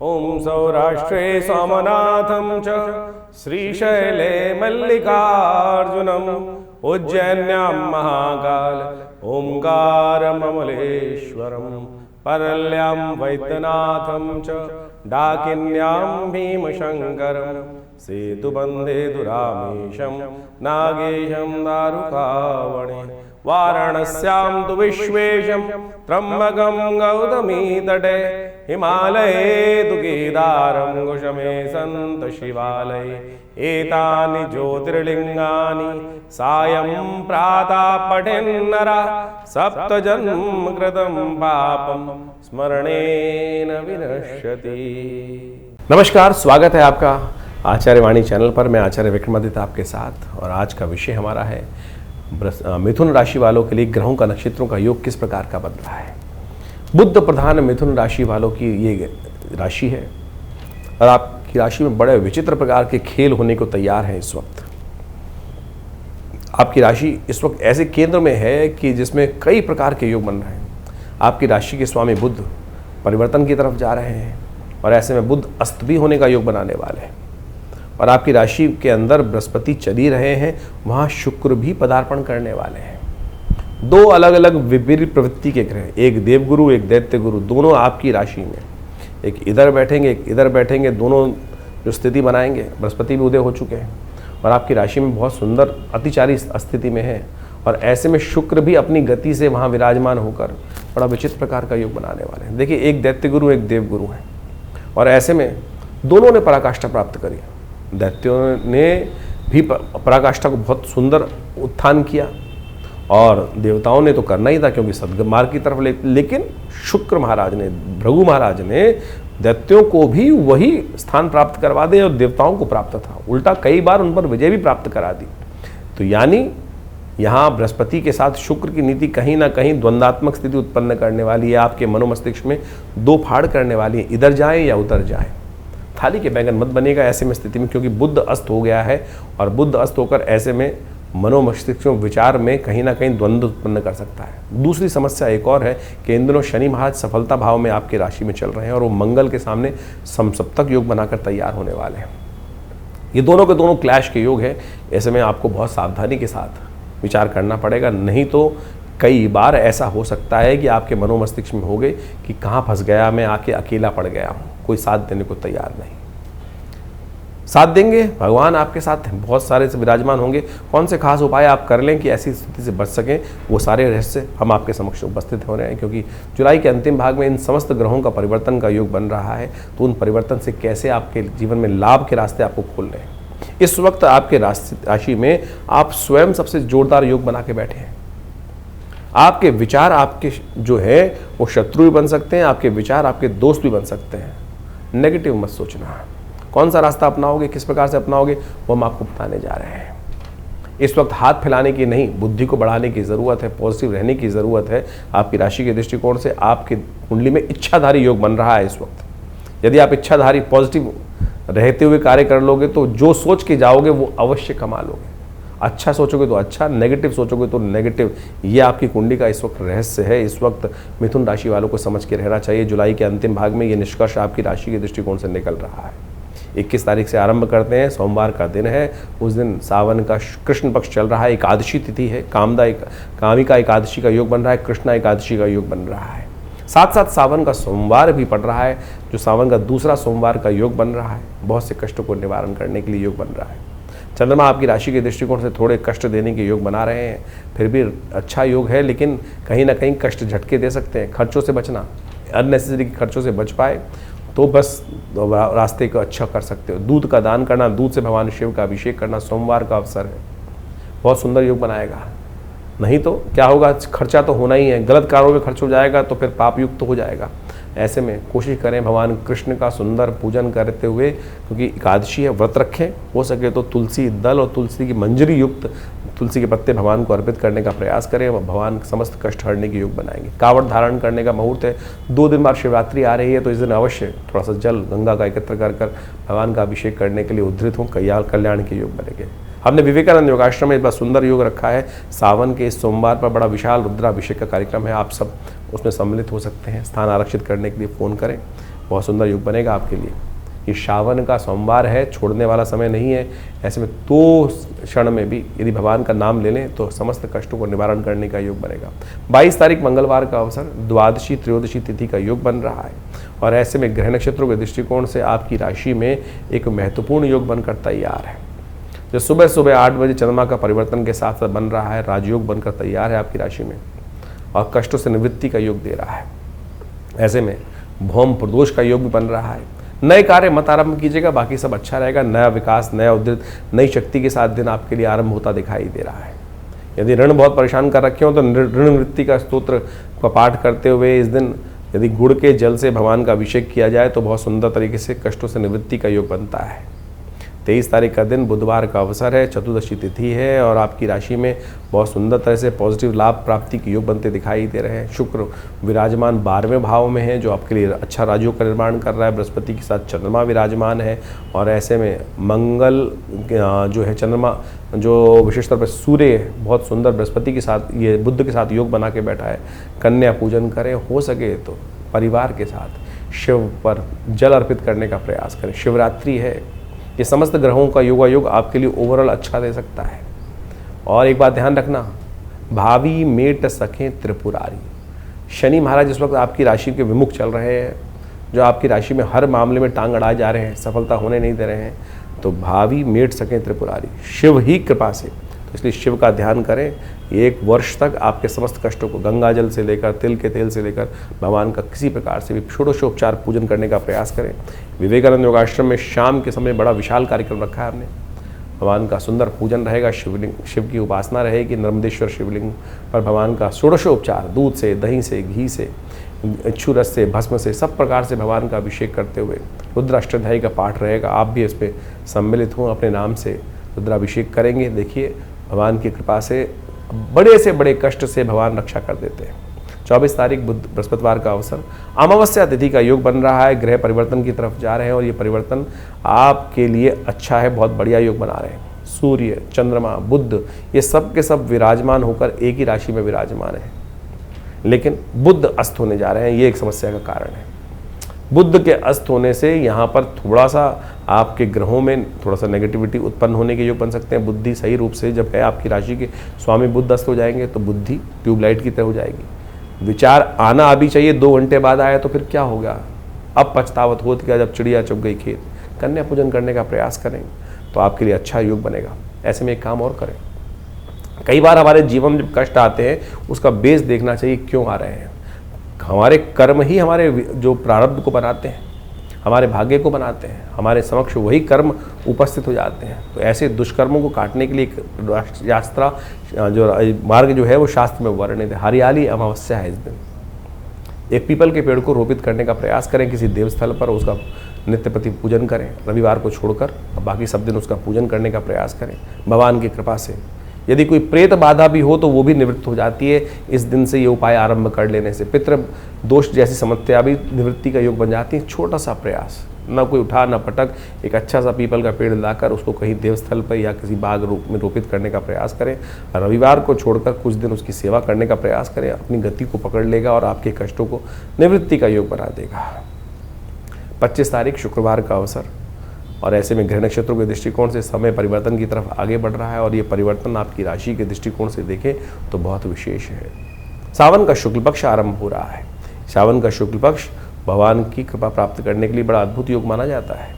ओम सौराष्ट्रे सोमनाथं च श्रीशैले मल्लिकार्जुनम् उज्जैन्यां महाकाल ओंकारममलेश्वरं परल्यां वैद्यनाथं च डाकिन्यां भीमशङ्करं सेतुबन्धे दुरामीशं नागेशं दारुकावणे वाराणस्यां तु विश्वेशं त्र्यम्बकं गौतमी तटे हिमालये तु केदारं कुशमे सन्त शिवालये एतानि ज्योतिर्लिङ्गानि सायं प्रातः पठेन्नरः सप्तजन्म कृतं पापं स्मरणेन विनश्यति। नमस्कार, स्वागत है आपका आचार्य वाणी चैनल पर। मैं आचार्य विक्रमादित्य आपके साथ, और आज का विषय हमारा है मिथुन राशि वालों के लिए ग्रहों का, नक्षत्रों का योग किस प्रकार का बन रहा है। बुध प्रधान मिथुन राशि वालों की ये राशि है, और आपकी राशि में बड़े विचित्र प्रकार के खेल होने को तैयार हैं। इस वक्त आपकी राशि इस वक्त ऐसे केंद्र में है कि जिसमें कई प्रकार के योग बन रहे हैं। आपकी राशि के स्वामी बुध परिवर्तन की तरफ जा रहे हैं, और ऐसे में बुध अस्त भी होने का योग बनाने वाले हैं। और आपकी राशि के अंदर बृहस्पति चली रहे हैं, वहाँ शुक्र भी पदार्पण करने वाले हैं। दो अलग अलग विपरीत प्रवृत्ति के ग्रह, एक देवगुरु एक दैत्य गुरु, दोनों आपकी राशि में, एक इधर बैठेंगे एक इधर बैठेंगे, दोनों जो स्थिति बनाएंगे। बृहस्पति भी उदय हो चुके हैं और आपकी राशि में बहुत सुंदर अतिचारी स्थिति में है, और ऐसे में शुक्र भी अपनी गति से वहाँ विराजमान होकर बड़ा विचित्र प्रकार का योग बनाने वाले हैं। देखिए, एक दैत्य गुरु एक देवगुरु है, और ऐसे में दोनों ने पराकाष्ठा प्राप्त करी। दैत्यों ने भी पराकाष्ठा को बहुत सुंदर उत्थान किया, और देवताओं ने तो करना ही था क्योंकि सद्मार्ग की तरफ लेकिन शुक्र महाराज ने, भृगु महाराज ने दैत्यों को भी वही स्थान प्राप्त करवा दे और देवताओं को प्राप्त था। उल्टा कई बार उन पर विजय भी प्राप्त करा दी। तो यानी यहाँ बृहस्पति के साथ शुक्र की नीति कहीं ना कहीं द्वंद्वात्मक स्थिति उत्पन्न करने वाली है। आपके मनोमस्तिष्क में दो फाड़ करने वाली है, इधर जाए या उधर जाए। थाली के बैंगन मत बनेगा ऐसे में स्थिति में, क्योंकि बुध अस्त हो गया है, और बुध अस्त होकर ऐसे में मनोमस्तिष्क विचार में कहीं ना कहीं द्वंद्व उत्पन्न कर सकता है। दूसरी समस्या एक और है कि इन दिनों शनि महाराज सफलता भाव में आपकी राशि में चल रहे हैं, और वो मंगल के सामने समसप्तक योग बनाकर तैयार होने वाले हैं। ये दोनों के दोनों क्लैश के योग है। ऐसे में आपको बहुत सावधानी के साथ विचार करना पड़ेगा, नहीं तो कई बार ऐसा हो सकता है कि आपके मनोमस्तिष्क में हो गए कि कहाँ फंस गया मैं, आके अकेला पड़ गया हूँ, कोई साथ देने को तैयार नहीं। साथ देंगे भगवान आपके साथ हैं, बहुत सारे से विराजमान होंगे। कौन से खास उपाय आप कर लें कि ऐसी स्थिति से बच सकें, वो सारे रहस्य हम आपके समक्ष उपस्थित हो रहे हैं। क्योंकि जुलाई के अंतिम भाग में इन समस्त ग्रहों का परिवर्तन का योग बन रहा है, तो उन परिवर्तन से कैसे आपके जीवन में लाभ के रास्ते आपको खोलने हैं। इस वक्त आपके राशि में आप स्वयं सबसे जोरदार योग बना के बैठे हैं। आपके विचार आपके जो है वो शत्रु भी बन सकते हैं, आपके विचार आपके दोस्त भी बन सकते हैं। नेगेटिव मत सोचना। कौन सा रास्ता अपनाओगे, किस प्रकार से अपनाओगे, वो हम आपको बताने जा रहे हैं। इस वक्त हाथ फैलाने की नहीं, बुद्धि को बढ़ाने की ज़रूरत है, पॉजिटिव रहने की ज़रूरत है। आपकी राशि के दृष्टिकोण से आपकी कुंडली में इच्छाधारी योग बन रहा है इस वक्त। यदि आप इच्छाधारी पॉजिटिव रहते हुए कार्य कर लोगे तो जो सोच के जाओगे वो अवश्य कमा लोगे। अच्छा सोचोगे तो अच्छा, नेगेटिव सोचोगे तो नेगेटिव। ये आपकी कुंडली का इस वक्त रहस्य है। इस वक्त मिथुन राशि वालों को समझ के रहना चाहिए। जुलाई के अंतिम भाग में ये निष्कर्ष आपकी राशि के दृष्टिकोण से निकल रहा है। 21 तारीख से आरंभ करते हैं, सोमवार का दिन है। उस दिन सावन का कृष्ण पक्ष चल रहा है, एकादशी तिथि है। कामिका एकादशी का योग बन रहा है, कृष्णा एकादशी का योग बन रहा है। साथ साथ सावन का सोमवार भी पड़ रहा है, जो सावन का दूसरा सोमवार का योग बन रहा है। बहुत से कष्टों को निवारण करने के लिए योग बन रहा है। चंद्रमा आपकी राशि के दृष्टिकोण से थोड़े कष्ट देने के योग बना रहे हैं, फिर भी अच्छा योग है, लेकिन कहीं ना कहीं कष्ट झटके दे सकते हैं। खर्चों से बचना, अननेसेसरी खर्चों से बच पाए तो बस रास्ते को अच्छा कर सकते हो। दूध का दान करना, दूध से भगवान शिव का अभिषेक करना सोमवार का अवसर है, बहुत सुंदर योग बनाएगा। नहीं तो क्या होगा, खर्चा तो होना ही है। गलत कार्यों में खर्च हो जाएगा तो फिर पाप युक्त हो जाएगा। ऐसे में कोशिश करें भगवान कृष्ण का सुंदर पूजन करते हुए, क्योंकि एकादशी है, व्रत रखें। हो सके तो तुलसी दल और तुलसी की मंजरी युक्त तुलसी के पत्ते भगवान को अर्पित करने का प्रयास करें। भगवान समस्त कष्ट हरने के योग बनाएंगे। कावड़ धारण करने का मुहूर्त है। 2 दिन बाद शिवरात्रि आ रही है, तो इस दिन अवश्य थोड़ा सा जल गंगा का एकत्र कर भगवान का अभिषेक करने के लिए उद्धृत हों। कल्याण के योग बनेंगे। हमने विवेकानंद योगाश्रम में इस बार सुंदर योग रखा है। सावन के इस सोमवार पर बड़ा विशाल रुद्राभिषेक का कार्यक्रम है। आप सब उसमें सम्मिलित हो सकते हैं। स्थान आरक्षित करने के लिए फ़ोन करें। बहुत सुंदर योग बनेगा आपके लिए। ये श्रावण का सोमवार है, छोड़ने वाला समय नहीं है। ऐसे में 2 क्षण में भी यदि भगवान का नाम ले लें तो समस्त कष्टों को निवारण करने का योग बनेगा। 22 तारीख मंगलवार का अवसर, द्वादशी त्रयोदशी तिथि का योग बन रहा है और ऐसे में ग्रह नक्षत्रों के दृष्टिकोण से आपकी राशि में एक महत्वपूर्ण योग बनकर तैयार है। जो सुबह 8 बजे चंद्रमा का परिवर्तन के साथ साथ बन रहा है, राजयोग बनकर तैयार है आपकी राशि में और कष्टों से निवृत्ति का योग दे रहा है। ऐसे में भौम प्रदोष का योग भी बन रहा है। नए कार्य मत आरंभ कीजिएगा, बाकी सब अच्छा रहेगा। नया विकास, नया उद्यत, नई शक्ति के साथ दिन आपके लिए आरंभ होता दिखाई दे रहा है। यदि ऋण बहुत परेशान कर रखे हो तो ऋण निवृत्ति का स्तोत्र का पाठ करते हुए इस दिन यदि गुड़ के जल से भगवान का अभिषेक किया जाए तो बहुत सुंदर तरीके से कष्टों से निवृत्ति का योग बनता है। 23 तारीख का दिन बुधवार का अवसर है, चतुर्दशी तिथि है और आपकी राशि में बहुत सुंदर तरह से पॉजिटिव लाभ प्राप्ति के योग बनते दिखाई दे रहे हैं। शुक्र विराजमान 12वें भाव में है जो आपके लिए अच्छा राजयोग का निर्माण कर रहा है। बृहस्पति के साथ चंद्रमा विराजमान है और ऐसे में मंगल जो है, चंद्रमा जो विशेष तौर पर सूर्य बहुत सुंदर बृहस्पति के साथ, ये बुध के साथ योग बना के बैठा है। कन्या पूजन करें, हो सके तो परिवार के साथ शिव पर जल अर्पित करने का प्रयास करें। शिवरात्रि है, ये समस्त ग्रहों का योगायोग आपके लिए ओवरऑल अच्छा दे सकता है। और एक बात ध्यान रखना, भावी मेट सखें त्रिपुरारी। शनि महाराज इस वक्त आपकी राशि के विमुख चल रहे हैं, जो आपकी राशि में हर मामले में टांग अड़ाए जा रहे हैं, सफलता होने नहीं दे रहे हैं। तो भावी मेट सकें त्रिपुरारी, शिव ही कृपा से, तो इसलिए शिव का ध्यान करें। 1 वर्ष तक आपके समस्त कष्टों को गंगा जल से लेकर, तिल के तेल से लेकर भगवान का किसी प्रकार से भी षोडशोपचार पूजन करने का प्रयास करें। विवेकानंद योगाश्रम में शाम के समय बड़ा विशाल कार्यक्रम रखा है हमने। भगवान का सुंदर पूजन रहेगा, शिव की उपासना रहेगी। नर्मदेश्वर शिवलिंग पर भगवान का षोडशोपचार दूध से, दही से, घी से, इच्छू रस से, भस्म से, सब प्रकार से भगवान का अभिषेक करते हुए रुद्राष्टध्यायी का पाठ रहेगा। आप भी इस पर सम्मिलित हों, अपने नाम से रुद्राभिषेक करेंगे। देखिए भगवान की कृपा से बड़े से बड़े कष्ट से भगवान रक्षा कर देते हैं। 24 तारीख बुध बृहस्पतिवार का अवसर, अमावस्या तिथि का योग बन रहा है। ग्रह परिवर्तन की तरफ जा रहे हैं और ये परिवर्तन आपके लिए अच्छा है, बहुत बढ़िया योग बना रहे हैं। सूर्य, चंद्रमा, बुध, ये सब के सब विराजमान होकर एक ही राशि में विराजमान है, लेकिन बुध अस्त होने जा रहे हैं, ये एक समस्या का कारण है। बुध के अस्त होने से यहाँ पर थोड़ा सा आपके ग्रहों में थोड़ा सा नेगेटिविटी उत्पन्न होने के योग बन सकते हैं। बुद्धि सही रूप से जब है आपकी राशि के स्वामी बुध अस्त हो जाएंगे तो बुद्धि ट्यूबलाइट की तरह हो जाएगी। विचार आना अभी चाहिए, 2 घंटे बाद आया तो फिर क्या होगा, अब पछतावत होती क्या जब चिड़िया चुग गई खेत। कन्या पूजन करने का प्रयास करें तो आपके लिए अच्छा योग बनेगा। ऐसे में एक काम और करें, कई बार हमारे जीवन में जब कष्ट आते हैं उसका बेस देखना चाहिए, क्यों आ रहे हैं। हमारे कर्म ही हमारे जो प्रारब्ध को बनाते हैं, हमारे भाग्य को बनाते हैं, हमारे समक्ष वही कर्म उपस्थित हो जाते हैं। तो ऐसे दुष्कर्मों को काटने के लिए एक यात्रा जो मार्ग जो है वो शास्त्र में वर्णित है। हरियाली अमावस्या है इस दिन। एक पीपल के पेड़ को रोपित करने का प्रयास करें, किसी देवस्थल पर उसका नित्य प्रति पूजन करें, रविवार को छोड़कर, और बाकी सब दिन उसका पूजन करने का प्रयास करें। भगवान की कृपा से यदि कोई प्रेत बाधा भी हो तो वो भी निवृत्त हो जाती है इस दिन से। ये उपाय आरंभ कर लेने से पितृ दोष जैसी समस्या भी निवृत्ति का योग बन जाती है। छोटा सा प्रयास, ना कोई उठा ना पटक, एक अच्छा सा पीपल का पेड़ लाकर उसको कहीं देवस्थल पर या किसी बाग रूप में रोपित करने का प्रयास करें। रविवार को छोड़कर कुछ दिन उसकी सेवा करने का प्रयास करें, अपनी गति को पकड़ लेगा और आपके कष्टों को निवृत्ति का योग बना देगा। 25 तारीख शुक्रवार का अवसर और ऐसे में ग्रह नक्षत्रों के दृष्टिकोण से समय परिवर्तन की तरफ आगे बढ़ रहा है और ये परिवर्तन आपकी राशि के दृष्टिकोण से देखें तो बहुत विशेष है। सावन का शुक्ल पक्ष आरंभ हो रहा है। सावन का शुक्ल पक्ष भगवान की कृपा प्राप्त करने के लिए बड़ा अद्भुत योग माना जाता है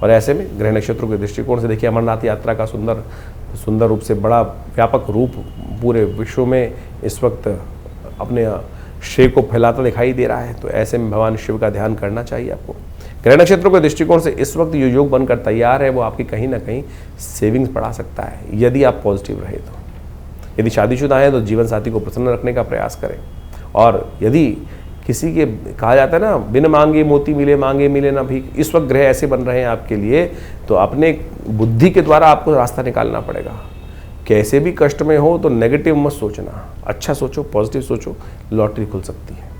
और ऐसे में ग्रह नक्षत्रों के दृष्टिकोण से देखिए अमरनाथ यात्रा का सुंदर रूप से बड़ा व्यापक रूप पूरे विश्व में इस वक्त अपने श्रेय को फैलाता दिखाई दे रहा है। तो ऐसे में भगवान शिव का ध्यान करना चाहिए आपको। ग्रह नक्षत्रों के दृष्टिकोण से इस वक्त जो योग बनकर तैयार है वो आपकी कहीं ना कहीं सेविंग्स बढ़ा सकता है यदि आप पॉजिटिव रहे तो। यदि शादीशुदा है तो जीवन साथी को प्रसन्न रखने का प्रयास करें और यदि किसी के कहा जाता है ना, बिन मांगे मोती मिले, मांगे मिले ना भीख, इस वक्त ग्रह ऐसे बन रहे हैं आपके लिए तो अपने बुद्धि के द्वारा आपको रास्ता निकालना पड़ेगा। कैसे भी कष्ट में हो तो नेगेटिव मत सोचना, अच्छा सोचो, पॉजिटिव सोचो, लॉटरी खुल सकती है।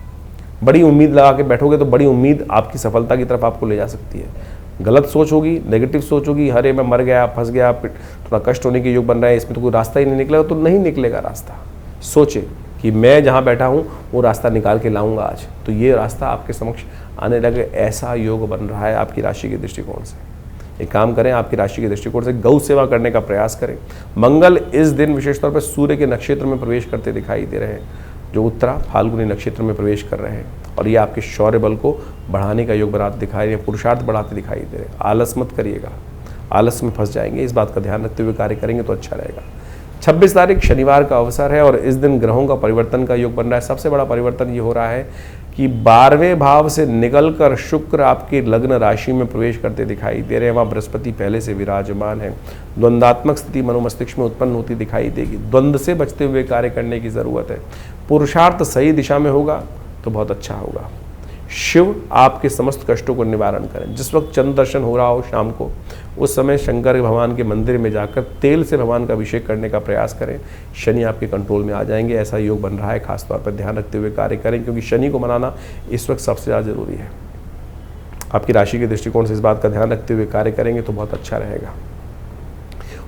बड़ी उम्मीद लगा के बैठोगे तो बड़ी उम्मीद आपकी सफलता की तरफ आपको ले जा सकती है। गलत सोच होगी, नेगेटिव सोच होगी, अरे मैं मर गया, फंस गया, थोड़ा कष्ट होने के योग बन रहा है, इसमें तो कोई रास्ता ही नहीं निकलेगा, तो नहीं निकलेगा रास्ता। सोचे कि मैं जहाँ बैठा हूँ वो रास्ता निकाल के लाऊंगा आज, तो ये रास्ता आपके समक्ष आने लगे, ऐसा योग बन रहा है आपकी राशि के दृष्टिकोण से। एक काम करें, आपकी राशि के दृष्टिकोण से गौ सेवा करने का प्रयास करें। मंगल इस दिन विशेष तौर पर सूर्य के नक्षत्र में प्रवेश करते दिखाई दे रहे हैं, जो उत्तरा फाल्गुनी नक्षत्र में प्रवेश कर रहे हैं, और ये आपके शौर्य बल को बढ़ाने का योग बनाते दिखाई दे रहे हैं, पुरुषार्थ बढ़ाते दिखाई दे रहे हैं। आलस मत करिएगा, आलस में फंस जाएंगे, इस बात का ध्यान रखते हुए कार्य करेंगे तो अच्छा रहेगा। 26 तारीख शनिवार का अवसर है और इस दिन ग्रहों का परिवर्तन का योग बन रहा है। सबसे बड़ा परिवर्तन ये हो रहा है कि 12वें भाव से निकलकर शुक्र आपके लग्न राशि में प्रवेश करते दिखाई दे रहे हैं। वहाँ बृहस्पति पहले से विराजमान है। द्वंद्वात्मक स्थिति मनोमस्तिष्क में उत्पन्न होती दिखाई देगी। द्वंद्व से बचते हुए कार्य करने की ज़रूरत है। पुरुषार्थ सही दिशा में होगा तो बहुत अच्छा होगा। शिव आपके समस्त कष्टों को निवारण करें। जिस वक्त चंद्र दर्शन हो रहा हो शाम को, उस समय शंकर भगवान के मंदिर में जाकर तेल से भगवान का अभिषेक करने का प्रयास करें। शनि आपके कंट्रोल में आ जाएंगे, ऐसा योग बन रहा है। खासतौर पर ध्यान रखते हुए कार्य करें, क्योंकि शनि को मनाना इस वक्त सबसे ज़्यादा जरूरी है। आपकी राशि के दृष्टिकोण से इस बात का ध्यान रखते हुए कार्य करेंगे तो बहुत अच्छा रहेगा।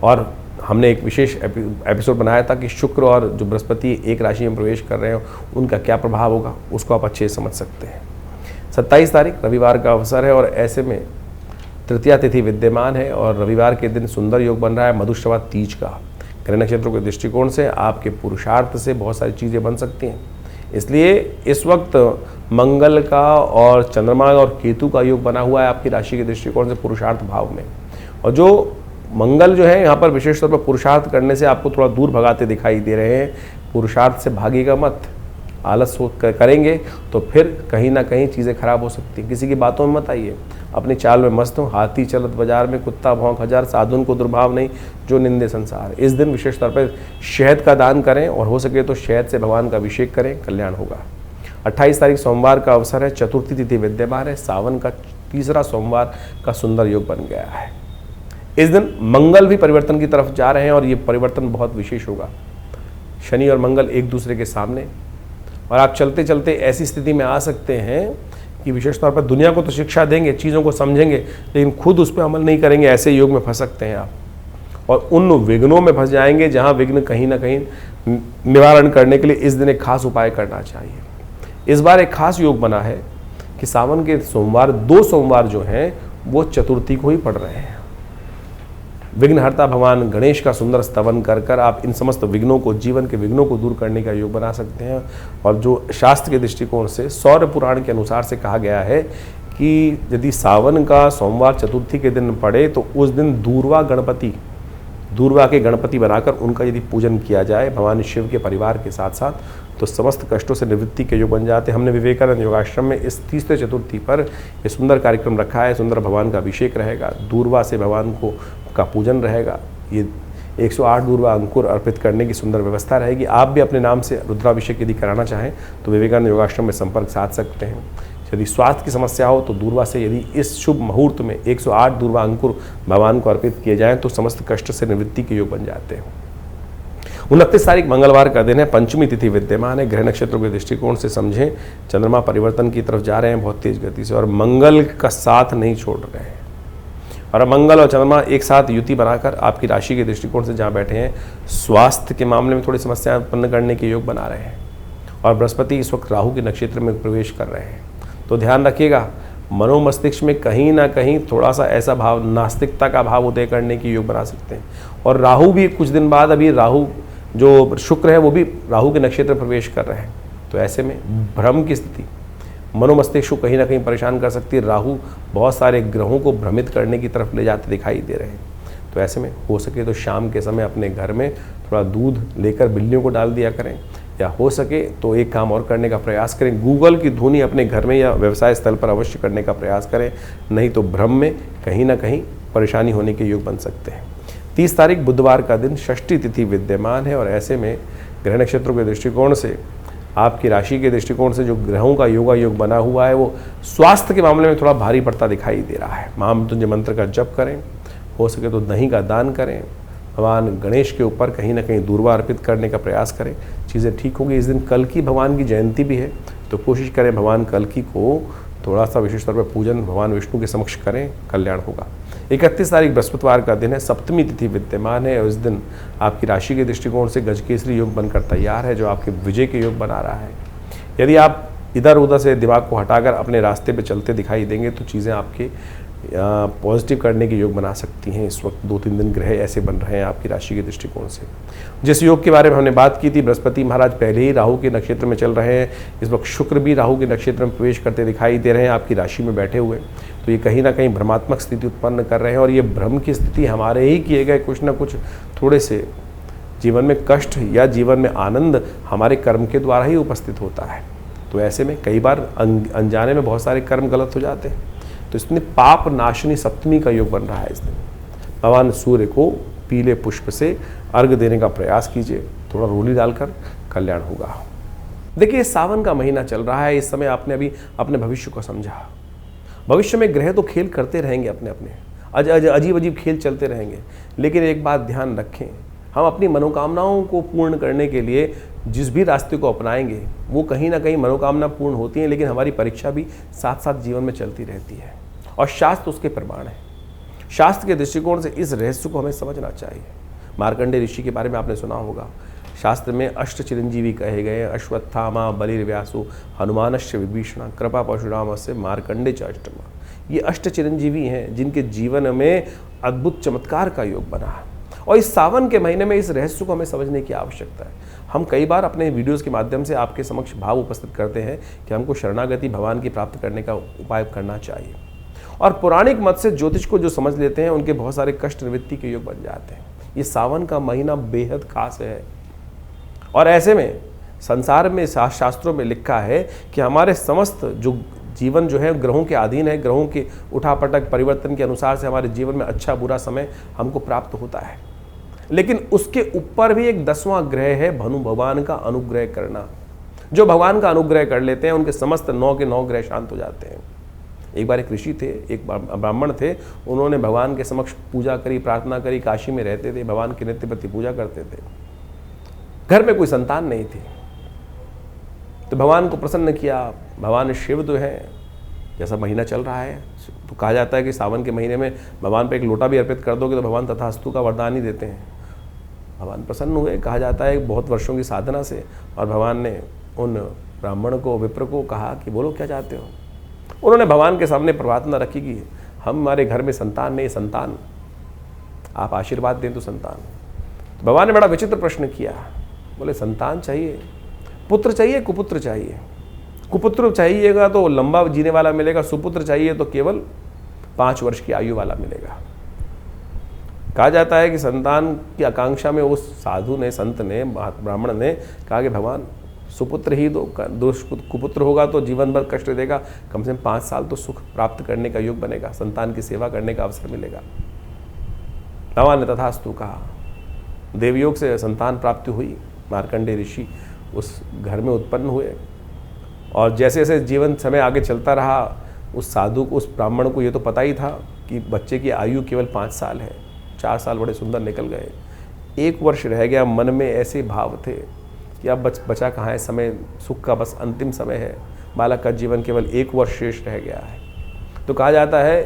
और हमने एक विशेष एपिसोड बनाया था कि शुक्र और जो बृहस्पति एक राशि में प्रवेश कर रहे हो उनका क्या प्रभाव होगा, उसको आप अच्छे से समझ सकते हैं। 27 तारीख रविवार का अवसर है और ऐसे में तृतीया तिथि विद्यमान है और रविवार के दिन सुंदर योग बन रहा है मधुश्रवा तीज का। ग्रह नक्षत्रों के दृष्टिकोण से आपके पुरुषार्थ से बहुत सारी चीज़ें बन सकती हैं। इसलिए इस वक्त मंगल का और चंद्रमा और केतु का योग बना हुआ है आपकी राशि के दृष्टिकोण से पुरुषार्थ भाव में। और जो मंगल जो है यहाँ पर विशेष तौर पर पुरुषार्थ करने से आपको थोड़ा दूर भगाते दिखाई दे रहे हैं। पुरुषार्थ से भागिएगा मत, आलस करेंगे तो फिर कहीं ना कहीं चीज़ें खराब हो सकती हैं। किसी की बातों में मत आइए, अपनी चाल में मस्त हो। हाथी चलत बाजार में कुत्ता भौंक हजार, साधुन को दुर्भाव नहीं जो निंदे संसार। इस दिन विशेष तौर पर शहद का दान करें और हो सके तो शहद से भगवान का अभिषेक करें, कल्याण होगा। 28 तारीख सोमवार का अवसर है, चतुर्थी तिथि विद्यमान है। सावन का तीसरा सोमवार का सुंदर योग बन गया है। इस दिन मंगल भी परिवर्तन की तरफ जा रहे हैं और ये परिवर्तन बहुत विशेष होगा। शनि और मंगल एक दूसरे के सामने, और आप चलते चलते ऐसी स्थिति में आ सकते हैं कि विशेष तौर पर दुनिया को तो शिक्षा देंगे, चीज़ों को समझेंगे, लेकिन खुद उस पर अमल नहीं करेंगे। ऐसे योग में फंस सकते हैं आप और उन विघ्नों में फंस जाएंगे जहां विघ्न कहीं ना कहीं निवारण करने के लिए इस दिन एक खास उपाय करना चाहिए। इस बार एक खास योग बना है कि सावन के सोमवार, 2 सोमवार जो हैं वो चतुर्थी को ही पड़ रहे हैं। विघ्नहर्ता भगवान गणेश का सुंदर स्तवन कर कर आप इन समस्त विघ्नों को, जीवन के विघ्नों को दूर करने का योग बना सकते हैं। और जो शास्त्र के दृष्टिकोण से सौर पुराण के अनुसार से कहा गया है कि यदि सावन का सोमवार चतुर्थी के दिन पड़े तो उस दिन दूरवा के गणपति बनाकर उनका यदि पूजन किया जाए भगवान शिव के परिवार के साथ साथ, तो समस्त कष्टों से निवृत्ति के योग बन जाते हैं। हमने विवेकानंद योगाश्रम में इस तीसरे चतुर्थी पर ये सुंदर कार्यक्रम रखा है। सुंदर भगवान का अभिषेक रहेगा, दूरवा से भगवान का पूजन रहेगा। ये 108 दूरवा अंकुर अर्पित करने की सुंदर व्यवस्था रहेगी। आप भी अपने नाम से रुद्राभिषेक यदि कराना चाहें तो विवेकानंद योगाश्रम में संपर्क साध सकते हैं। यदि स्वास्थ्य की समस्या हो तो दूरवा से यदि इस शुभ मुहूर्त में 108 दूरवा अंकुर भगवान को अर्पित किए जाएं तो समस्त कष्ट से निवृत्ति के योग बन जाते हैं। 29 तारीख मंगलवार का दिन है, पंचमी तिथि विद्यमान है। ग्रह नक्षत्रों के दृष्टिकोण से समझें, चंद्रमा परिवर्तन की तरफ जा रहे हैं बहुत तेज गति से और मंगल का साथ नहीं छोड़ रहे हैं। और मंगल और चंद्रमा एक साथ युति बनाकर आपकी राशि के दृष्टिकोण से जहाँ बैठे हैं, स्वास्थ्य के मामले में थोड़ी समस्याएं उत्पन्न करने के योग बना रहे हैं। और बृहस्पति इस वक्त राहु के नक्षत्र में प्रवेश कर रहे हैं, तो ध्यान रखिएगा मनोमस्तिष्क में कहीं ना कहीं थोड़ा सा ऐसा भाव, नास्तिकता का भाव उदय करने की योग बना सकते हैं। और राहु भी कुछ दिन बाद, अभी राहु जो शुक्र है वो भी राहु के नक्षत्र में प्रवेश कर रहे हैं, तो ऐसे में भ्रम की स्थिति मनोमस्तिष्क को कहीं ना कहीं परेशान कर सकती है। राहु बहुत सारे ग्रहों को भ्रमित करने की तरफ ले जाते दिखाई दे रहे हैं, तो ऐसे में हो सके तो शाम के समय अपने घर में थोड़ा दूध लेकर बिल्लियों को डाल दिया करें, या हो सके तो एक काम और करने का प्रयास करें, गूगल की धुनी अपने घर में या व्यवसाय स्थल पर अवश्य करने का प्रयास करें, नहीं तो भ्रम में कहीं ना कहीं परेशानी होने के योग बन सकते हैं। 30 तारीख बुधवार का दिन षष्ठी तिथि विद्यमान है और ऐसे में ग्रह नक्षत्रों के दृष्टिकोण से आपकी राशि के दृष्टिकोण से जो ग्रहों का योगा योग बना हुआ है वो स्वास्थ्य के मामले में थोड़ा भारी पड़ता दिखाई दे रहा है। महामृत्युंजय मंत्र का जप करें, हो सके तो दही का दान करें, भगवान गणेश के ऊपर कहीं ना कहीं दूरवा अर्पित करने का प्रयास करें, चीज़ें ठीक होंगी। इस दिन कल्कि भगवान की जयंती भी है, तो कोशिश करें भगवान कल्कि को थोड़ा सा विशेष तौर पर पूजन भगवान विष्णु के समक्ष करें, कल्याण होगा। 31 तारीख बृहस्पतिवार का दिन है, सप्तमी तिथि विद्यमान है और इस दिन आपकी राशि के दृष्टिकोण से गजकेसरी योग बनकर तैयार है, जो आपके विजय के योग बना रहा है। यदि आप इधर उधर से दिमाग को हटाकर अपने रास्ते पे चलते दिखाई देंगे तो चीज़ें आपके पॉजिटिव करने के योग बना सकती हैं। इस वक्त 2-3 दिन ग्रह ऐसे बन रहे हैं आपकी राशि के दृष्टिकोण से। जिस योग के बारे में हमने बात की थी, बृहस्पति महाराज पहले ही राहु के नक्षत्र में चल रहे हैं, इस वक्त शुक्र भी राहु के नक्षत्र में प्रवेश करते दिखाई दे रहे हैं आपकी राशि में बैठे हुए, तो ये कहीं ना कहीं भ्रमात्मक स्थिति उत्पन्न कर रहे हैं और ये भ्रम की स्थिति हमारे ही किए गए कुछ ना कुछ थोड़े से जीवन में कष्ट या जीवन में आनंद हमारे कर्म के द्वारा ही उपस्थित होता है। तो ऐसे में कई बार अनजाने में बहुत सारे कर्म गलत हो जाते हैं। तो इसमें पाप नाशनी सप्तमी का योग बन रहा है इस दिन। भगवान सूर्य को पीले पुष्प से अर्घ देने का प्रयास कीजिए, थोड़ा रोली डालकर कल्याण होगा। देखिए, सावन का महीना चल रहा है, इस समय आपने अभी अपने भविष्य को समझा। भविष्य में ग्रह तो खेल करते रहेंगे, अपने अपने अजीब अजीब खेल चलते रहेंगे, लेकिन एक बात ध्यान रखें, हम अपनी मनोकामनाओं को पूर्ण करने के लिए जिस भी रास्ते को अपनाएंगे वो कहीं ना कहीं मनोकामना पूर्ण होती है, लेकिन हमारी परीक्षा भी साथ साथ जीवन में चलती रहती है और शास्त्र उसके प्रमाण है। शास्त्र के दृष्टिकोण से इस रहस्य को हमें समझना चाहिए। मार्कंडेय ऋषि के बारे में आपने सुना होगा, शास्त्र में अष्ट चिरंजीवी कहे गए, अश्वत्थामा, बलिर्व्यासु, हनुमानश्च विभीषण, कृपा परशुराम से मार्कंडे च अष्टमा। ये अष्ट चिरंजीवी हैं जिनके जीवन में अद्भुत चमत्कार का योग बना है और इस सावन के महीने में इस रहस्य को हमें समझने की आवश्यकता है। हम कई बार अपने वीडियोस के माध्यम से आपके समक्ष भाव उपस्थित करते हैं कि हमको शरणागति भगवान की प्राप्त करने का उपाय करना चाहिए, और पौराणिक मत से ज्योतिष को जो समझ लेते हैं उनके बहुत सारे कष्ट निवृत्ति के योग बन जाते हैं। ये सावन का महीना बेहद खास है और ऐसे में संसार में शास्त्रों में लिखा है कि हमारे समस्त जो जीवन जो है ग्रहों के अधीन है, ग्रहों के उठापटक परिवर्तन के अनुसार से हमारे जीवन में अच्छा बुरा समय हमको प्राप्त होता है, लेकिन उसके ऊपर भी एक 10वां ग्रह है भनु भगवान का अनुग्रह करना। जो भगवान का अनुग्रह कर लेते हैं उनके समस्त 9 के 9 ग्रह शांत हो जाते हैं। एक बार एक ऋषि थे, एक ब्राह्मण थे, उन्होंने भगवान के समक्ष पूजा करी, प्रार्थना करी, काशी में रहते थे, भगवान की नित्य प्रति पूजा करते थे, घर में कोई संतान नहीं थी, तो भगवान को प्रसन्न किया। भगवान शिव जो है, जैसा महीना चल रहा है तो कहा जाता है कि सावन के महीने में भगवान पे एक लोटा भी अर्पित कर दोगे तो भगवान तथास्तु का वरदान ही देते हैं। भगवान प्रसन्न हुए, कहा जाता है बहुत वर्षों की साधना से, और भगवान ने उन ब्राह्मण को, विप्र को कहा कि बोलो क्या चाहते हो। उन्होंने भगवान के सामने प्रार्थना रखी कि हमारे घर में संतान नहीं, संतान आप आशीर्वाद दें तो संतान। तो भगवान ने बड़ा विचित्र प्रश्न किया, बोले संतान चाहिए, पुत्र चाहिए, कुपुत्र चाहिए? कुपुत्र चाहिएगा तो लंबा जीने वाला मिलेगा, सुपुत्र चाहिए तो केवल 5 वर्ष की आयु वाला मिलेगा। कहा जाता है कि संतान की आकांक्षा में उस साधु ने, संत ने, ब्राह्मण ने कहा कि भगवान सुपुत्र ही दो, कुपुत्र होगा तो जीवन भर कष्ट देगा, कम से कम 5 साल तो सुख प्राप्त करने का योग बनेगा, संतान की सेवा करने का अवसर मिलेगा। भगवान ने तथास्तु कहा। देवयोग से संतान प्राप्ति हुई, मार्कंडेय ऋषि उस घर में उत्पन्न हुए, और जैसे जैसे जीवन समय आगे चलता रहा, उस साधु को, उस ब्राह्मण को ये तो पता ही था कि बच्चे की आयु केवल 5 साल है। 4 साल बड़े सुंदर निकल गए, 1 वर्ष रह गया। मन में ऐसे भाव थे कि अब बचा कहाँ है, समय सुख का बस अंतिम समय है, बालक का जीवन केवल 1 वर्ष शेष रह गया है। तो कहा जाता है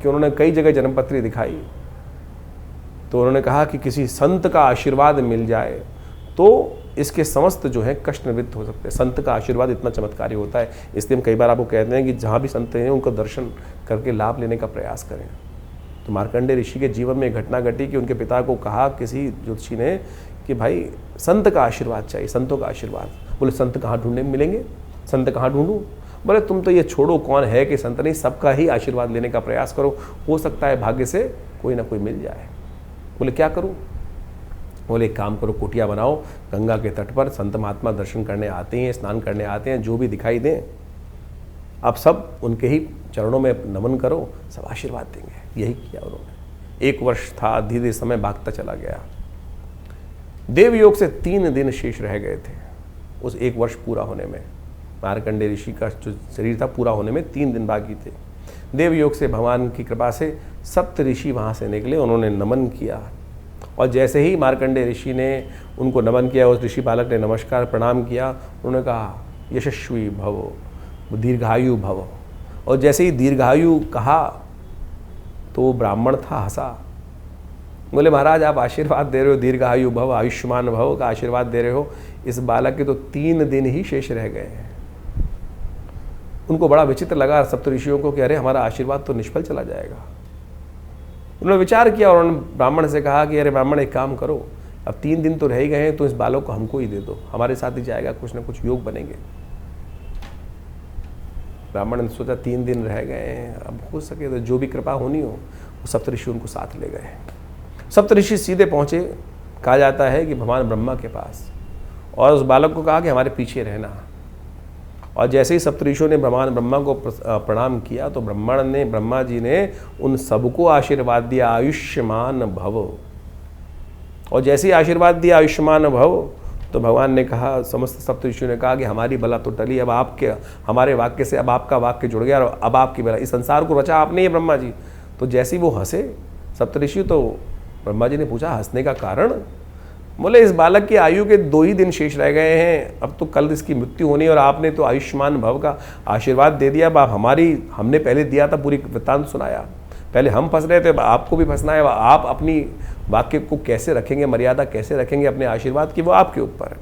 कि उन्होंने कई जगह जन्मपत्री दिखाई, तो उन्होंने कहा कि किसी संत का आशीर्वाद मिल जाए तो इसके समस्त जो है कष्ट निवृत्त हो सकते हैं। संत का आशीर्वाद इतना चमत्कारी होता है, इसलिए हम कई बार आपको कहते हैं कि जहाँ भी संत हैं उनको दर्शन करके लाभ लेने का प्रयास करें। तो मार्कंडेय ऋषि के जीवन में एक घटना घटी कि उनके पिता को कहा किसी ज्योतिषी ने कि भाई संत का आशीर्वाद चाहिए, संतों का आशीर्वाद। बोले संत कहाँ ढूंढने मिलेंगे, संत कहाँ ढूंढूं? बोले तुम तो ये छोड़ो, कौन है कि संत नहीं, सबका ही आशीर्वाद लेने का प्रयास करो, हो सकता है भाग्य से कोई ना कोई मिल जाए। बोले क्या करूं? बोले एक काम करो, कुटिया बनाओ, गंगा के तट पर संत महात्मा दर्शन करने आते हैं, स्नान करने आते हैं, जो भी दिखाई दें आप सब उनके ही चरणों में नमन करो, सब आशीर्वाद देंगे। यही किया उन्होंने। 1 वर्ष था, धीरे धीरे समय भागता चला गया। देवयोग से 3 दिन शेष रह गए थे उस 1 वर्ष पूरा होने में। मार्कंडेय ऋषि का जो शरीर था पूरा होने में 3 दिन बाकी थे। देवयोग से भगवान की कृपा से 7 ऋषि वहाँ से निकले, उन्होंने नमन किया, और जैसे ही मार्कंडेय ऋषि ने उनको नमन किया, उस ऋषि बालक ने नमस्कार प्रणाम किया, उन्होंने कहा यशस्वी भव, दीर्घायु भव। और जैसे ही दीर्घायु कहा तो वो ब्राह्मण था, हंसा। बोले महाराज आप आशीर्वाद दे रहे हो, दीर्घायु भव, आयुष्मान भव का आशीर्वाद दे रहे हो, इस बालक के तो 3 दिन ही शेष रह गए हैं। उनको बड़ा विचित्र लगा सप्तऋषियों को कि अरे हमारा आशीर्वाद तो निष्फल चला जाएगा। उन्होंने विचार किया और उन्होंने ब्राह्मण से कहा कि अरे ब्राह्मण एक काम करो, अब 3 दिन तो रह ही गए हैं, तो इस बालक को हमको ही दे दो, हमारे साथ ही जाएगा, कुछ ना कुछ योग बनेंगे। ब्राह्मण ने सोचा 3 दिन रह गए हैं, अब हो सके तो जो भी कृपा होनी हो, वो सप्तऋषि उनको साथ ले गए। सप्तऋषि सीधे पहुँचे, कहा जाता है कि भगवान ब्रह्मा के पास, और उस बालक को कहा कि हमारे पीछे रहना। और जैसे ही सप्तऋषियों ने भगवान ब्रह्मा को प्रणाम किया तो ब्रह्मा जी ने उन सबको आशीर्वाद दिया, आयुष्मान भव। और जैसे ही आशीर्वाद दिया आयुष्मान भव, तो भगवान ने कहा, समस्त सप्तऋषियों ने कहा कि हमारी बला तो टली, अब आपके हमारे वाक्य से अब आपका वाक्य जुड़ गया और अब आपकी बला, इस संसार को रचा आपने ही ब्रह्मा जी। तो जैसे ही वो हंसे सप्तऋषि, तो ब्रह्मा जी ने पूछा हंसने का कारण? बोले इस बालक की आयु के 2 ही दिन शेष रह गए हैं, अब तो कल इसकी मृत्यु होनी, और आपने तो आयुष्मान भव का आशीर्वाद दे दिया। अब हमने पहले दिया था, पूरी वृत्तांत सुनाया, पहले हम फंस रहे थे, आपको भी फंसना है। आप अपनी वाक्य को कैसे रखेंगे, मर्यादा कैसे रखेंगे अपने आशीर्वाद की, वो आपके ऊपर है।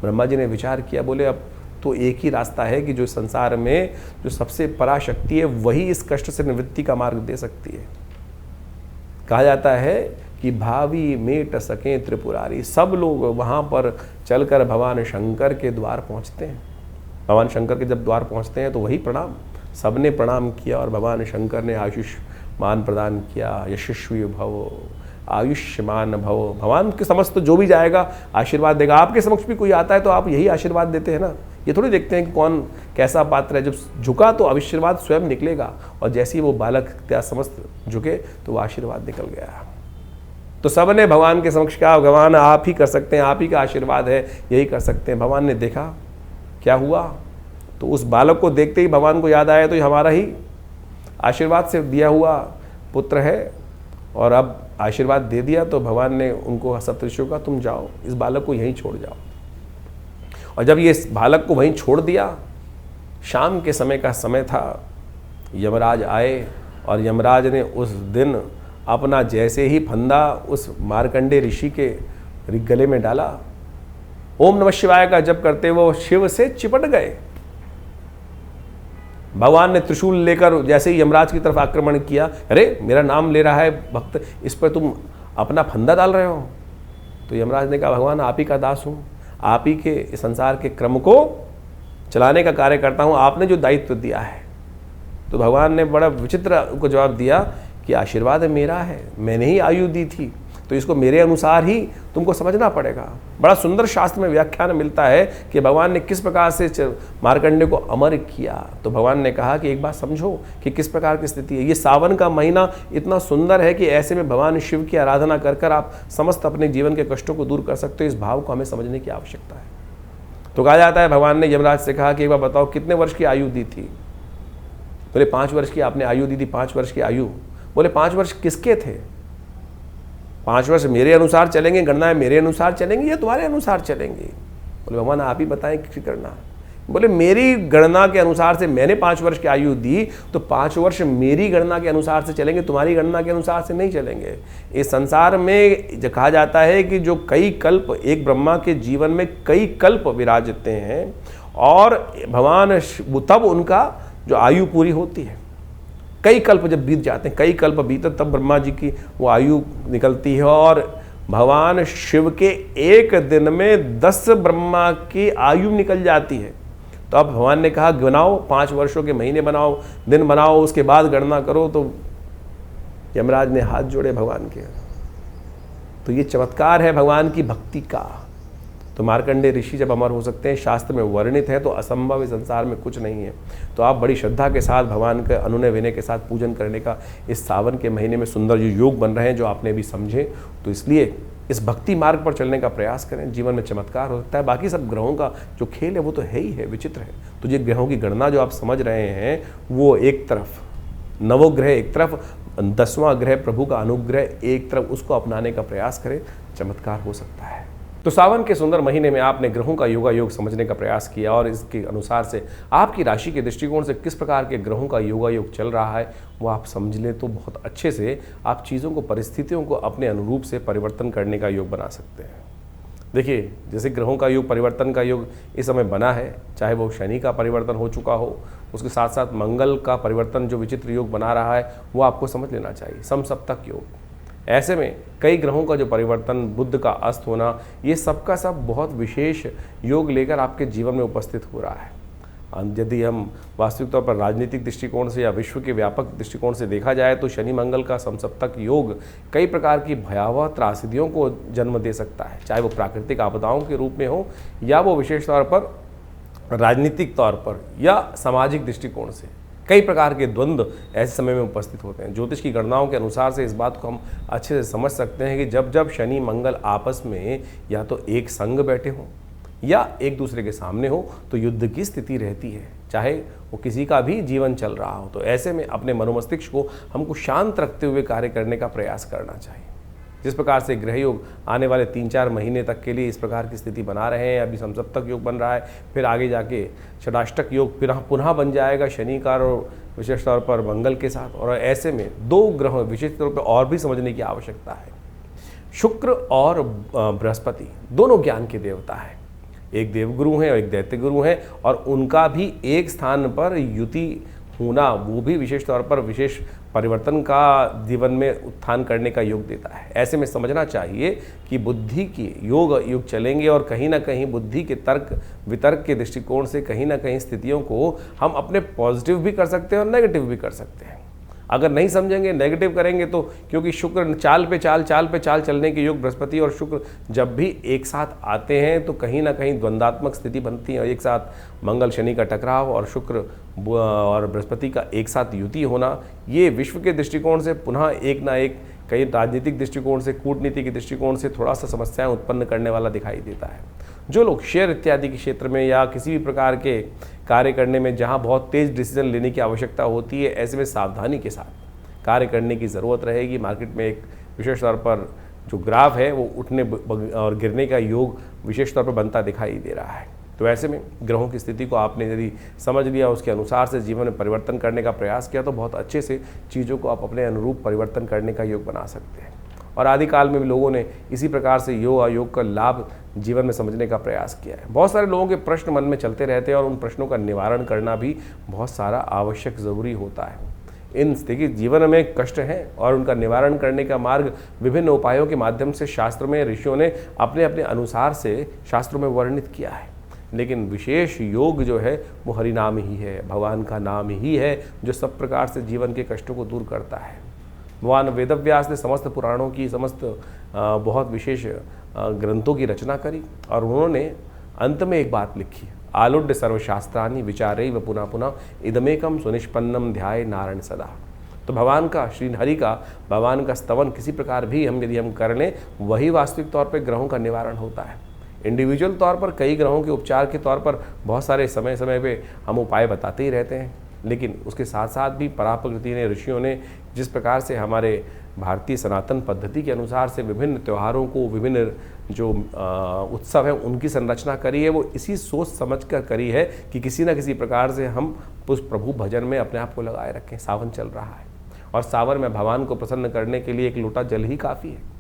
ब्रह्मा जी ने विचार किया, बोले अब तो एक ही रास्ता है कि जो संसार में जो सबसे पराशक्ति है वही इस कष्ट से निवृत्ति का मार्ग दे सकती है। कहा जाता है कि भावी मेट सकें त्रिपुरारी, सब लोग वहाँ पर चलकर भगवान शंकर के द्वार पहुँचते हैं। भगवान शंकर के जब द्वार पहुँचते हैं तो वही प्रणाम, सबने प्रणाम किया और भगवान शंकर ने आयुष्मान प्रदान किया, यशस्वी भव, आयुष्मान भव। भगवान के समक्ष तो जो भी जाएगा आशीर्वाद देगा। आपके समक्ष भी कोई आता है तो आप यही आशीर्वाद देते हैं ना, ये थोड़ी देखते हैं कि कौन कैसा पात्र है। जब झुका तो आशीर्वाद स्वयं निकलेगा, और जैसे ही वो बालक त्या समस्त झुके तो वो आशीर्वाद निकल गया। तो सब ने भगवान के समक्ष कहा, भगवान आप ही कर सकते हैं, आप ही का आशीर्वाद है, यही कर सकते हैं। भगवान ने देखा क्या हुआ, तो उस बालक को देखते ही भगवान को याद आया तो ये हमारा ही आशीर्वाद से दिया हुआ पुत्र है, और अब आशीर्वाद दे दिया। तो भगवान ने उनको सप्तऋषियों का तुम जाओ, इस बालक को यहीं छोड़ जाओ। और जब ये इस बालक को वहीं छोड़ दिया, शाम के समय का समय था, यमराज आए और यमराज ने उस दिन अपना जैसे ही फंदा उस मार्कंडे ऋषि के गले में डाला, ओम नमः शिवाय का जप करते वो शिव से चिपट गए। भगवान ने त्रिशूल लेकर जैसे ही यमराज की तरफ आक्रमण किया, अरे मेरा नाम ले रहा है भक्त, इस पर तुम अपना फंदा डाल रहे हो। तो यमराज ने कहा, भगवान आप ही का दास हूँ, आप ही के संसार के क्रम को चलाने का कार्य करता हूँ, आपने जो दायित्व दिया है। तो भगवान ने बड़ा विचित्र को जवाब दिया कि आशीर्वाद मेरा है, मैंने ही आयु दी थी, तो इसको मेरे अनुसार ही तुमको समझना पड़ेगा। बड़ा सुंदर शास्त्र में व्याख्यान मिलता है कि भगवान ने किस प्रकार से मार्कंडे को अमर किया। तो भगवान ने कहा कि एक बात समझो कि किस प्रकार की स्थिति है। ये सावन का महीना इतना सुंदर है कि ऐसे में भगवान शिव की आराधना कर कर आप समस्त अपने जीवन के कष्टों को दूर कर सकते हो। इस भाव को हमें समझने की आवश्यकता है। तो कहा जाता है भगवान ने यमराज से कहा कि एक बार बताओ कितने वर्ष की आयु दी थी। बोले 5 वर्ष की आपने आयु दी थी। 5 वर्ष की आयु। बोले 5 वर्ष किसके थे? 5 वर्ष मेरे अनुसार चलेंगे, गणनाएं मेरे अनुसार चलेंगी या तुम्हारे अनुसार चलेंगी? बोले भगवान आप ही बताएं किसकी गणना। बोले मेरी गणना के अनुसार से मैंने 5 वर्ष की आयु दी, तो 5 वर्ष मेरी गणना के अनुसार से चलेंगे, तुम्हारी गणना के अनुसार से नहीं चलेंगे। इस संसार में कहा जाता है कि जो कई कल्प, एक ब्रह्मा के जीवन में कई कल्प विराजते हैं, और भगवान तब उनका जो आयु पूरी होती है। कई कल्प जब बीत जाते हैं, कई कल्प बीते, तब ब्रह्मा जी की वो आयु निकलती है। और भगवान शिव के एक दिन में 10 ब्रह्मा की आयु निकल जाती है। तो अब भगवान ने कहा गिनाओ, 5 वर्षों के महीने बनाओ, दिन बनाओ, उसके बाद गणना करो। तो यमराज ने हाथ जोड़े भगवान के। तो ये चमत्कार है भगवान की भक्ति का। तो मार्कंडे ऋषि जब अमर हो सकते हैं, शास्त्र में वर्णित है, तो असंभव इस संसार में कुछ नहीं है। तो आप बड़ी श्रद्धा के साथ भगवान के अनुनय विनय के साथ पूजन करने का इस सावन के महीने में सुंदर जो योग बन रहे हैं, जो आपने भी समझे, तो इसलिए इस भक्ति मार्ग पर चलने का प्रयास करें। जीवन में चमत्कार हो सकता है। बाकी सब ग्रहों का जो खेल है वो तो है ही है, विचित्र है। तो ये ग्रहों की गणना जो आप समझ रहे हैं, वो एक तरफ नवोग्रह, एक तरफ 10वां ग्रह प्रभु का अनुग्रह एक तरफ, उसको अपनाने का प्रयास करें, चमत्कार हो सकता है। तो सावन के सुंदर महीने में आपने ग्रहों का योगायोग समझने का प्रयास किया और इसके अनुसार से आपकी राशि के दृष्टिकोण से किस प्रकार के ग्रहों का योगायोग चल रहा है वो आप समझ लें तो बहुत अच्छे से आप चीज़ों को, परिस्थितियों को अपने अनुरूप से परिवर्तन करने का योग बना सकते हैं। देखिए, जैसे ग्रहों का योग, परिवर्तन का योग इस समय बना है, चाहे वो शनि का परिवर्तन हो चुका हो, उसके साथ साथ मंगल का परिवर्तन जो विचित्र योग बना रहा है वो आपको समझ लेना चाहिए, समसप्तक योग। ऐसे में कई ग्रहों का जो परिवर्तन, बुध का अस्त होना, ये सबका सब बहुत विशेष योग लेकर आपके जीवन में उपस्थित हो रहा है। यदि हम वास्तविक तौर पर राजनीतिक दृष्टिकोण से या विश्व के व्यापक दृष्टिकोण से देखा जाए तो शनि मंगल का समसप्तक योग कई प्रकार की भयावह त्रासदियों को जन्म दे सकता है, चाहे वो प्राकृतिक आपदाओं के रूप में हो या वो विशेष तौर पर राजनीतिक तौर पर या सामाजिक दृष्टिकोण से। कई प्रकार के द्वंद्व ऐसे समय में उपस्थित होते हैं। ज्योतिष की गणनाओं के अनुसार से इस बात को हम अच्छे से समझ सकते हैं कि जब जब शनि मंगल आपस में या तो एक संग बैठे हों या एक दूसरे के सामने हो तो युद्ध की स्थिति रहती है, चाहे वो किसी का भी जीवन चल रहा हो। तो ऐसे में अपने मनोमस्तिष्क को हमको शांत रखते हुए कार्य करने का प्रयास करना चाहिए। जिस प्रकार से ग्रह योग आने वाले 3-4 महीने तक के लिए इस प्रकार की स्थिति बना रहे हैं, अभी समसप्तक योग बन रहा है, फिर आगे जाके षडाष्टक योग पुनः बन जाएगा शनि का और विशेष तौर पर मंगल के साथ। और ऐसे में 2 ग्रह विशेष तौर पर और भी समझने की आवश्यकता है। शुक्र और बृहस्पति दोनों ज्ञान के देवता हैं, एक देवगुरु हैं और एक दैत्य गुरु हैं, और उनका भी एक स्थान पर युति होना वो भी विशेष तौर पर विशेष परिवर्तन का जीवन में उत्थान करने का योग देता है। ऐसे में समझना चाहिए कि बुद्धि की युग चलेंगे और कहीं ना कहीं बुद्धि के तर्क वितर्क के दृष्टिकोण से कहीं ना कहीं स्थितियों को हम अपने पॉजिटिव भी कर सकते हैं और नेगेटिव भी कर सकते हैं। अगर नहीं समझेंगे, नेगेटिव करेंगे तो, क्योंकि शुक्र चाल पे चाल चलने के योग, बृहस्पति और शुक्र जब भी एक साथ आते हैं तो कहीं ना कहीं द्वंद्वात्मक स्थिति बनती है। एक साथ मंगल शनि का टकराव और शुक्र और बृहस्पति का एक साथ युति होना, ये विश्व के दृष्टिकोण से पुनः एक ना एक, कई राजनीतिक दृष्टिकोण से, कूटनीति के दृष्टिकोण से थोड़ा सा समस्याएं उत्पन्न करने वाला दिखाई देता है। जो लोग शेयर इत्यादि के क्षेत्र में या किसी भी प्रकार के कार्य करने में जहां बहुत तेज डिसीजन लेने की आवश्यकता होती है, ऐसे में सावधानी के साथ कार्य करने की ज़रूरत रहेगी। मार्केट में एक विशेष तौर पर जो ग्राफ है वो उठने और गिरने का योग विशेष तौर पर बनता दिखाई दे रहा है। तो ऐसे में ग्रहों की स्थिति को आपने यदि समझ लिया, उसके अनुसार से जीवन में परिवर्तन करने का प्रयास किया तो बहुत अच्छे से चीज़ों को आप अपने अनुरूप परिवर्तन करने का योग बना सकते हैं। और आदिकाल में भी लोगों ने इसी प्रकार से योग अयोग का लाभ जीवन में समझने का प्रयास किया है। बहुत सारे लोगों के प्रश्न मन में चलते रहते हैं और उन प्रश्नों का निवारण करना भी बहुत सारा आवश्यक ज़रूरी होता है। इन देखिए, जीवन में कष्ट हैं और उनका निवारण करने का मार्ग विभिन्न उपायों के माध्यम से शास्त्र में ऋषियों ने अपने अपने अनुसार से शास्त्रों में वर्णित किया है। लेकिन विशेष योग जो है वो हरिनाम ही है, भगवान का नाम ही है जो सब प्रकार से जीवन के कष्टों को दूर करता है। भगवान वेदव्यास ने समस्त पुराणों की, समस्त बहुत विशेष ग्रंथों की रचना करी और उन्होंने अंत में एक बात लिखी, आलुड्य सर्वशास्त्रानि विचारैव पुनः पुनः इदमेकम सुनिष्पन्नम ध्याये नारायण सदा। तो भगवान का, श्री हरि का, भगवान का स्तवन किसी प्रकार भी यदि हम कर लें, वही वास्तविक तौर पर ग्रहों का निवारण होता है। इंडिविजुअल तौर पर कई ग्रहों के उपचार के तौर पर बहुत सारे समय समय पे हम उपाय बताते ही रहते हैं, लेकिन उसके साथ साथ भी पराप्रकृति ने, ऋषियों ने जिस प्रकार से हमारे भारतीय सनातन पद्धति के अनुसार से विभिन्न त्योहारों को, विभिन्न जो उत्सव हैं उनकी संरचना करी है, वो इसी सोच समझ कर करी है कि किसी न किसी प्रकार से हम उस प्रभु भजन में अपने आप को लगाए रखें। सावन चल रहा है और सावन में भगवान को प्रसन्न करने के लिए एक लोटा जल ही काफ़ी है।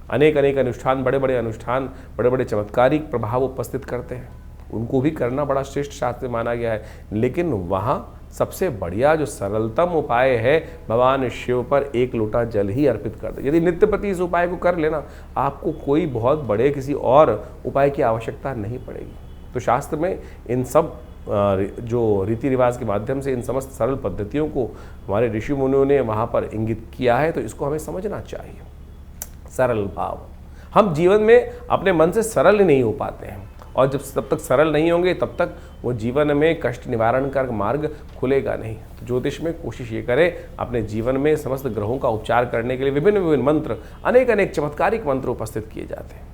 अनेक अनुष्ठान, बड़े बड़े अनुष्ठान, बड़े बड़े चमत्कारिक प्रभाव उपस्थित करते हैं, उनको भी करना बड़ा श्रेष्ठ शास्त्र माना गया है। लेकिन वहाँ सबसे बढ़िया जो सरलतम उपाय है, भगवान शिव पर एक लोटा जल ही अर्पित कर दे। यदि नित्य प्रति इस उपाय को कर लेना, आपको कोई बहुत बड़े किसी और उपाय की आवश्यकता नहीं पड़ेगी। तो शास्त्र में इन सब जो रीति रिवाज के माध्यम से इन समस्त सरल पद्धतियों को हमारे ऋषि मुनियों ने वहाँ पर इंगित किया है, तो इसको हमें समझना चाहिए। सरल भाव, हम जीवन में अपने मन से सरल नहीं हो पाते हैं और जब तक सरल नहीं होंगे तब तक वो जीवन में कष्ट निवारण का मार्ग खुलेगा नहीं। तो ज्योतिष में कोशिश ये करें अपने जीवन में समस्त ग्रहों का उपचार करने के लिए विभिन्न मंत्र, अनेक चमत्कारिक मंत्र उपस्थित किए जाते हैं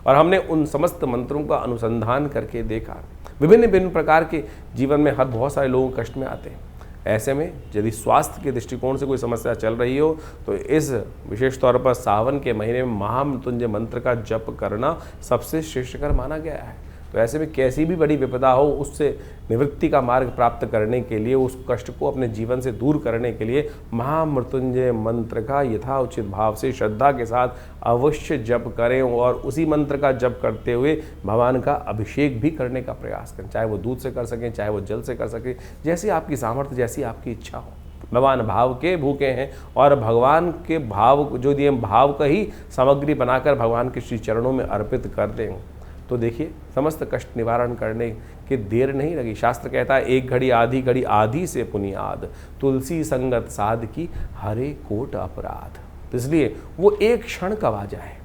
और हमने उन समस्त मंत्रों का अनुसंधान करके देखा। विभिन्न प्रकार के जीवन में हर बहुत सारे लोग कष्ट में आते हैं। ऐसे में यदि स्वास्थ्य के दृष्टिकोण से कोई समस्या चल रही हो तो इस विशेष तौर पर सावन के महीने में महामृत्युंजय मंत्र का जप करना सबसे श्रेष्ठकर माना गया है। तो ऐसे में कैसी भी बड़ी विपदा हो उससे निवृत्ति का मार्ग प्राप्त करने के लिए, उस कष्ट को अपने जीवन से दूर करने के लिए महामृत्युंजय मंत्र का यथाउचित भाव से श्रद्धा के साथ अवश्य जप करें और उसी मंत्र का जप करते हुए भगवान का अभिषेक भी करने का प्रयास करें। चाहे वो दूध से कर सकें, चाहे वो जल से कर सकें, जैसी आपकी सामर्थ्य, जैसी आपकी इच्छा हो। भगवान भाव के भूखे हैं और भगवान के भाव जो दिए भाव का ही सामग्री बनाकर भगवान के श्री चरणों में अर्पित कर दें तो देखिए समस्त कष्ट निवारण करने की देर नहीं लगी। शास्त्र कहता है एक घड़ी आधी से पुनियाद, तुलसी संगत साध की हरे कोट अपराध। तो इसलिए वो एक क्षण कब आ जाए।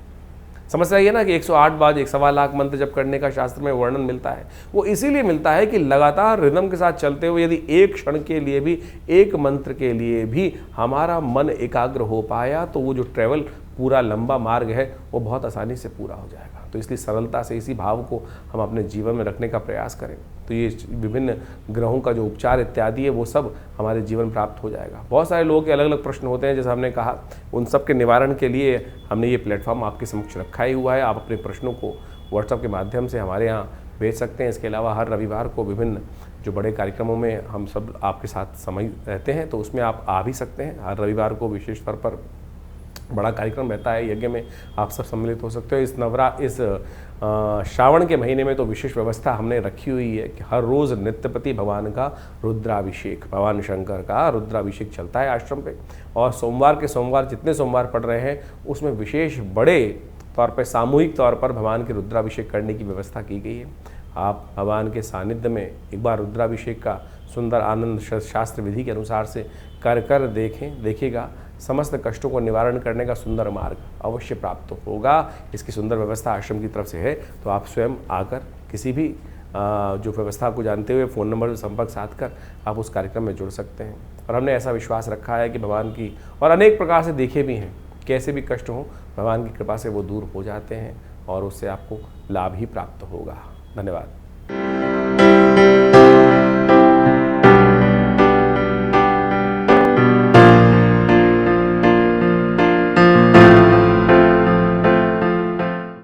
समस्या ये ना कि 108 बार 1.25 लाख मंत्र जप करने का शास्त्र में वर्णन मिलता है, वो इसीलिए मिलता है कि लगातार रिदम के साथ चलते हुए यदि एक क्षण के लिए भी, एक मंत्र के लिए भी हमारा मन एकाग्र हो पाया तो वो जो ट्रैवल पूरा लंबा मार्ग है वो बहुत आसानी से पूरा हो जाएगा। तो इसलिए सरलता से इसी भाव को हम अपने जीवन में रखने का प्रयास करें तो ये विभिन्न ग्रहों का जो उपचार इत्यादि है वो सब हमारे जीवन प्राप्त हो जाएगा। बहुत सारे लोगों के अलग अलग प्रश्न होते हैं, जैसे हमने कहा उन सब के निवारण के लिए हमने ये प्लेटफॉर्म आपके समक्ष रखा ही हुआ है। आप अपने प्रश्नों को व्हाट्सएप के माध्यम से हमारे यहाँ भेज सकते हैं। इसके अलावा हर रविवार को विभिन्न जो बड़े कार्यक्रमों में हम सब आपके साथ समय रहते हैं तो उसमें आप आ भी सकते हैं। हर रविवार को विशेष तौर पर बड़ा कार्यक्रम रहता है, यज्ञ में आप सब सम्मिलित हो सकते हो। इस श्रावण के महीने में तो विशेष व्यवस्था हमने रखी हुई है कि हर रोज़ नित्यपति भगवान का रुद्राभिषेक, भगवान शंकर का रुद्राभिषेक चलता है आश्रम पे। और सोमवार के सोमवार जितने सोमवार पड़ रहे हैं उसमें विशेष बड़े तौर पर सामूहिक तौर पर भगवान के रुद्राभिषेक करने की व्यवस्था की गई है। आप भगवान के सानिध्य में एक बार रुद्राभिषेक का सुंदर आनंद शास्त्र विधि के अनुसार से कर देखिएगा समस्त कष्टों को निवारण करने का सुंदर मार्ग अवश्य प्राप्त होगा। इसकी सुंदर व्यवस्था आश्रम की तरफ से है, तो आप स्वयं आकर किसी भी जो व्यवस्था को जानते हुए फ़ोन नंबर से संपर्क साध कर आप उस कार्यक्रम में जुड़ सकते हैं। और हमने ऐसा विश्वास रखा है कि भगवान की और अनेक प्रकार से देखे भी हैं, कैसे भी कष्ट हों भगवान की कृपा से वो दूर हो जाते हैं और उससे आपको लाभ ही प्राप्त होगा। धन्यवाद।